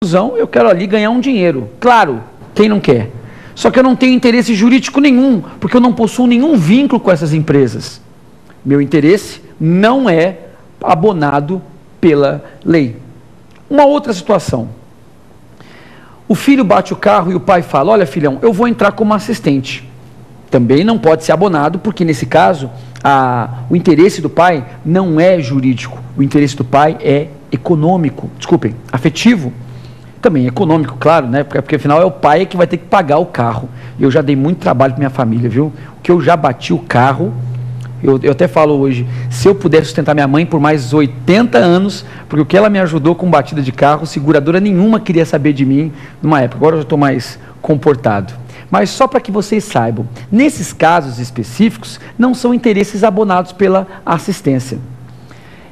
eu quero ali ganhar um dinheiro. Claro, quem não quer? Só que eu não tenho interesse jurídico nenhum, porque eu não possuo nenhum vínculo com essas empresas. Meu interesse não é abonado pela lei. Uma outra situação. O filho bate o carro e o pai fala: olha, filhão, eu vou entrar como assistente. Também não pode ser abonado, porque nesse caso, o interesse do pai não é jurídico. O interesse do pai é econômico, afetivo. Também econômico, claro, né? Porque afinal é o pai que vai ter que pagar o carro. Eu já dei muito trabalho para minha família, viu? O que eu já bati o carro, eu até falo hoje, se eu pudesse sustentar minha mãe por mais 80 anos, porque o que ela me ajudou com batida de carro, seguradora nenhuma queria saber de mim numa época. Agora eu já estou mais comportado. Mas só para que vocês saibam, nesses casos específicos, não são interesses abonados pela assistência.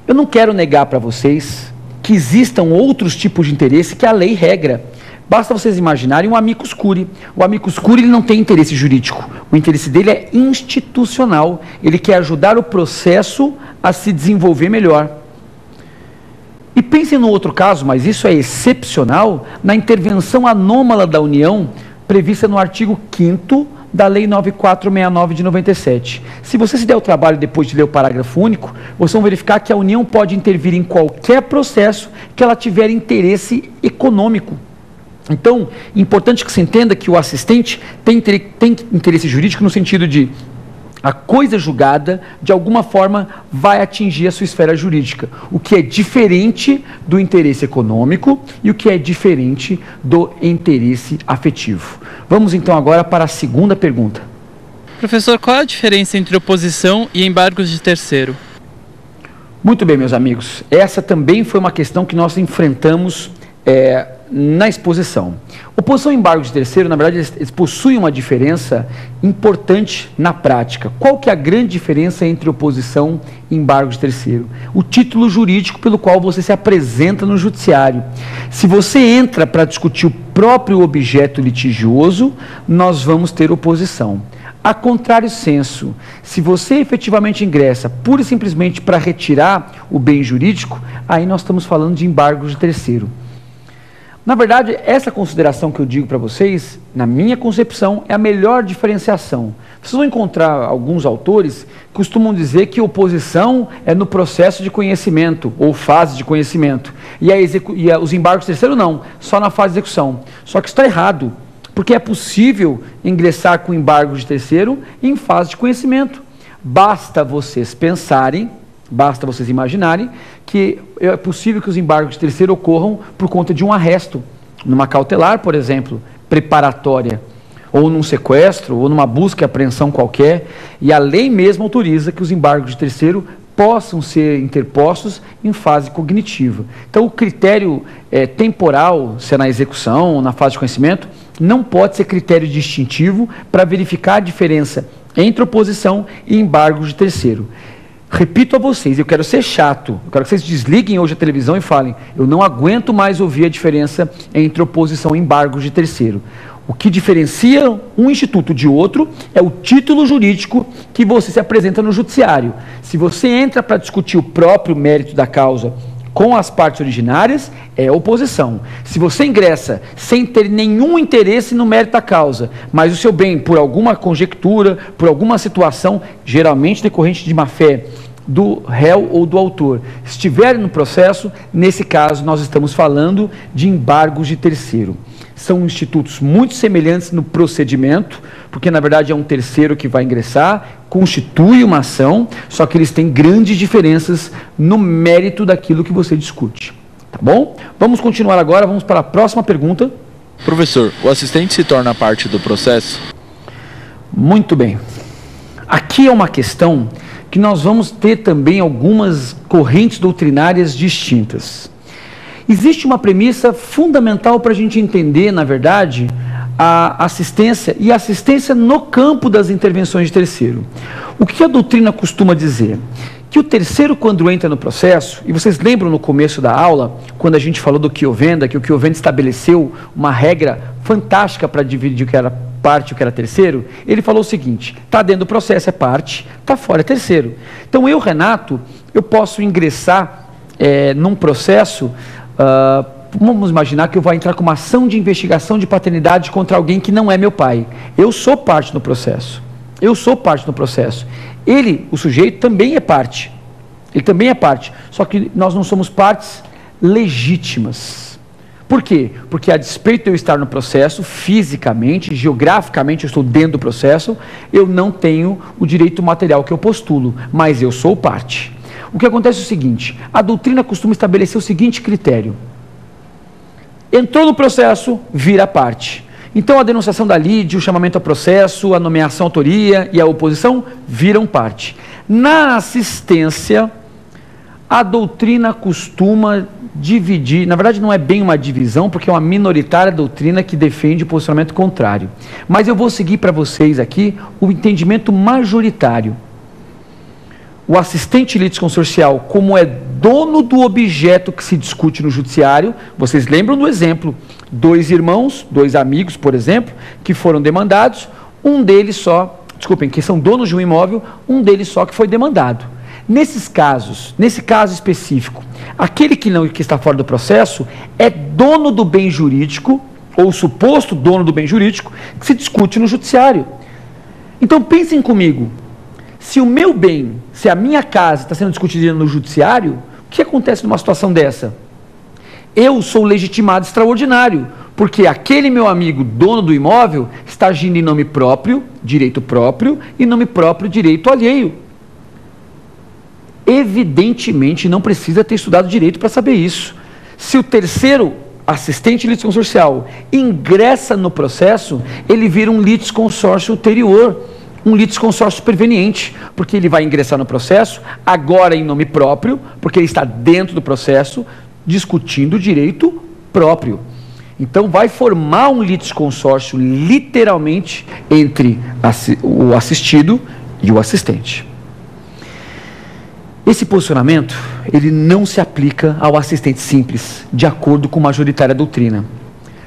Eu não quero negar para vocês que existam outros tipos de interesse que a lei regra. Basta vocês imaginarem um amicus curiae. O amicus curiae ele não tem interesse jurídico. O interesse dele é institucional. Ele quer ajudar o processo a se desenvolver melhor. E pensem no outro caso, mas isso é excepcional, na intervenção anômala da União, prevista no artigo 5º da Lei 9469 de 97. Se você se der o trabalho depois de ler o parágrafo único, vocês vão verificar que a União pode intervir em qualquer processo que ela tiver interesse econômico. Então, é importante que se entenda que o assistente tem interesse jurídico no sentido de a coisa julgada, de alguma forma, vai atingir a sua esfera jurídica, o que é diferente do interesse econômico e o que é diferente do interesse afetivo. Vamos então agora para a segunda pergunta. Professor, qual é a diferença entre oposição e embargos de terceiro? Muito bem, meus amigos. Essa também foi uma questão que nós enfrentamos na exposição. Oposição e embargo de terceiro, na verdade, eles possuem uma diferença importante na prática. Qual que é a grande diferença entre oposição e embargo de terceiro? O título jurídico pelo qual você se apresenta no judiciário. Se você entra para discutir o próprio objeto litigioso, nós vamos ter oposição. A contrário senso, se você efetivamente ingressa pura e simplesmente para retirar o bem jurídico, aí nós estamos falando de embargo de terceiro. Na verdade, essa consideração que eu digo para vocês, na minha concepção, é a melhor diferenciação. Vocês vão encontrar alguns autores que costumam dizer que oposição é no processo de conhecimento, ou fase de conhecimento, e os embargos de terceiro não, só na fase de execução. Só que isso está errado, porque é possível ingressar com embargo de terceiro em fase de conhecimento. Basta vocês pensarem, basta vocês imaginarem que é possível que os embargos de terceiro ocorram por conta de um arresto, numa cautelar, por exemplo, preparatória, ou num sequestro, ou numa busca e apreensão qualquer, e a lei mesmo autoriza que os embargos de terceiro possam ser interpostos em fase cognitiva. Então, o critério temporal, se é na execução ou na fase de conhecimento, não pode ser critério distintivo para verificar a diferença entre oposição e embargos de terceiro. Repito a vocês, eu quero ser chato, eu quero que vocês desliguem hoje a televisão e falem: eu não aguento mais ouvir a diferença entre oposição e embargos de terceiro. O que diferencia um instituto de outro é o título jurídico que você se apresenta no judiciário. Se você entra para discutir o próprio mérito da causa com as partes originárias, é oposição. Se você ingressa sem ter nenhum interesse no mérito da causa, mas o seu bem, por alguma conjectura, por alguma situação, geralmente decorrente de má-fé do réu ou do autor, estiver no processo, nesse caso nós estamos falando de embargos de terceiro. São institutos muito semelhantes no procedimento, porque na verdade é um terceiro que vai ingressar, constitui uma ação, só que eles têm grandes diferenças no mérito daquilo que você discute. Tá bom? Vamos continuar agora, vamos para a próxima pergunta. Professor, o assistente se torna parte do processo? Muito bem. Aqui é uma questão que nós vamos ter também algumas correntes doutrinárias distintas. Existe uma premissa fundamental para a gente entender, na verdade, a assistência e a assistência no campo das intervenções de terceiro. O que a doutrina costuma dizer? Que o terceiro, quando entra no processo, e vocês lembram no começo da aula, quando a gente falou do Chiovenda, que o Chiovenda estabeleceu uma regra fantástica para dividir o que era parte e o que era terceiro, ele falou o seguinte: está dentro do processo é parte, está fora é terceiro. Então eu, Renato, eu posso ingressar num processo Vamos imaginar que eu vou entrar com uma ação de investigação de paternidade contra alguém que não é meu pai. Eu sou parte no processo. Eu sou parte no processo. Ele, o sujeito, também é parte. Ele também é parte. Só que nós não somos partes legítimas. Por quê? Porque a despeito de eu estar no processo, fisicamente, geograficamente, eu estou dentro do processo, eu não tenho o direito material que eu postulo, mas eu sou parte. O que acontece é o seguinte, a doutrina costuma estabelecer o seguinte critério. Entrou no processo, vira parte. Então a denunciação da lide, o chamamento a processo, a nomeação à autoria e a oposição viram parte. Na assistência, a doutrina costuma dividir, na verdade não é bem uma divisão, porque é uma minoritária doutrina que defende o posicionamento contrário. Mas eu vou seguir para vocês aqui o entendimento majoritário. O assistente litisconsorcial, como é dono do objeto que se discute no judiciário, vocês lembram do exemplo, 2 irmãos, 2 amigos, por exemplo, que foram demandados, um deles só, desculpem, que são donos de um imóvel, um deles só que foi demandado. Nesses casos, nesse caso específico, aquele que está fora do processo é dono do bem jurídico, ou suposto dono do bem jurídico, que se discute no judiciário. Então pensem comigo, se o meu bem, se a minha casa está sendo discutida no judiciário, o que acontece numa situação dessa? Eu sou legitimado extraordinário, porque aquele meu amigo, dono do imóvel, está agindo em nome próprio, direito próprio, e nome próprio, direito alheio. Evidentemente, não precisa ter estudado direito para saber isso. Se o terceiro assistente litisconsorcial ingressa no processo, ele vira um litisconsórcio ulterior, um litisconsórcio superveniente, porque ele vai ingressar no processo, agora em nome próprio, porque ele está dentro do processo, discutindo o direito próprio. Então vai formar um litisconsórcio, literalmente, entre o assistido e o assistente. Esse posicionamento, ele não se aplica ao assistente simples, de acordo com a majoritária doutrina.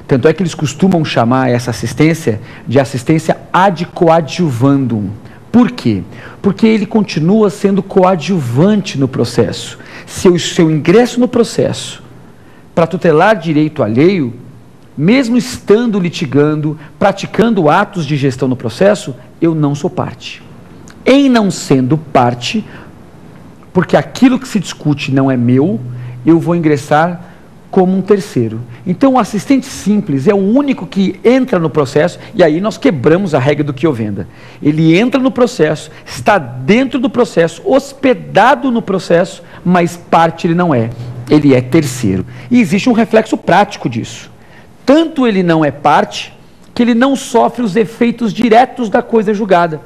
Tanto é que eles costumam chamar essa assistência de assistência ad coadjuvandum. Por quê? Porque ele continua sendo coadjuvante no processo. Se eu ingresso no processo para tutelar direito alheio, mesmo estando litigando, praticando atos de gestão no processo, eu não sou parte. Em não sendo parte, porque aquilo que se discute não é meu, eu vou ingressar como um terceiro. Então o assistente simples é o único que entra no processo, e aí nós quebramos a regra do quiovenda. Ele entra no processo, está dentro do processo, hospedado no processo, mas parte ele não é. Ele é terceiro. E existe um reflexo prático disso. Tanto ele não é parte, que ele não sofre os efeitos diretos da coisa julgada.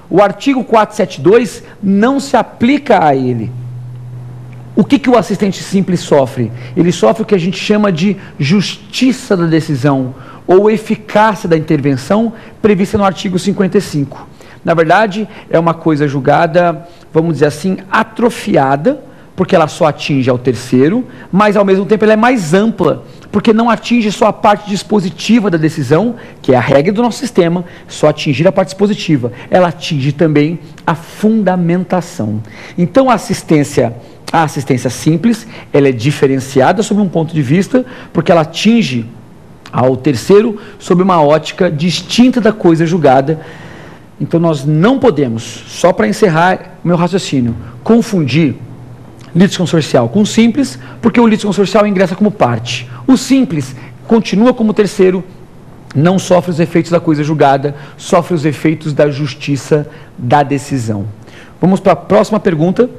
O artigo 472 não se aplica a ele. O que o assistente simples sofre? Ele sofre o que a gente chama de justiça da decisão ou eficácia da intervenção prevista no artigo 55. Na verdade, é uma coisa julgada, vamos dizer assim, atrofiada, porque ela só atinge ao terceiro, mas ao mesmo tempo ela é mais ampla, porque não atinge só a parte dispositiva da decisão, que é a regra do nosso sistema, só atingir a parte dispositiva. Ela atinge também a fundamentação. Então a assistência simples, ela é diferenciada sob um ponto de vista, porque ela atinge ao terceiro sob uma ótica distinta da coisa julgada. Então nós não podemos, só para encerrar meu raciocínio, confundir litisconsorcial com simples, porque o litisconsorcial ingressa como parte. O simples continua como terceiro, não sofre os efeitos da coisa julgada, sofre os efeitos da justiça da decisão. Vamos para a próxima pergunta.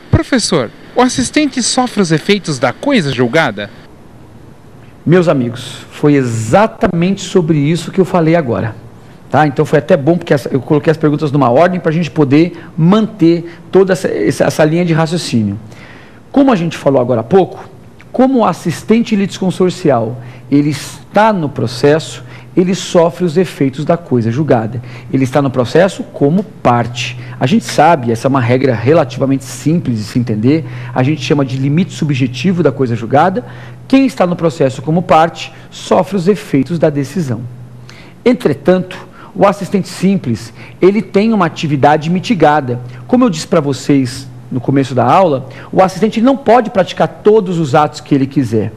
Professor, o assistente sofre os efeitos da coisa julgada? Meus amigos, foi exatamente sobre isso que eu falei agora. Tá? Então foi até bom porque eu coloquei as perguntas numa ordem para a gente poder manter toda essa linha de raciocínio. Como a gente falou agora há pouco, como o assistente litisconsorcial ele está no processo, ele sofre os efeitos da coisa julgada. Ele está no processo como parte. A gente sabe, essa é uma regra relativamente simples de se entender, a gente chama de limite subjetivo da coisa julgada. Quem está no processo como parte sofre os efeitos da decisão. Entretanto, o assistente simples, ele tem uma atividade mitigada. Como eu disse para vocês no começo da aula, o assistente não pode praticar todos os atos que ele quiser.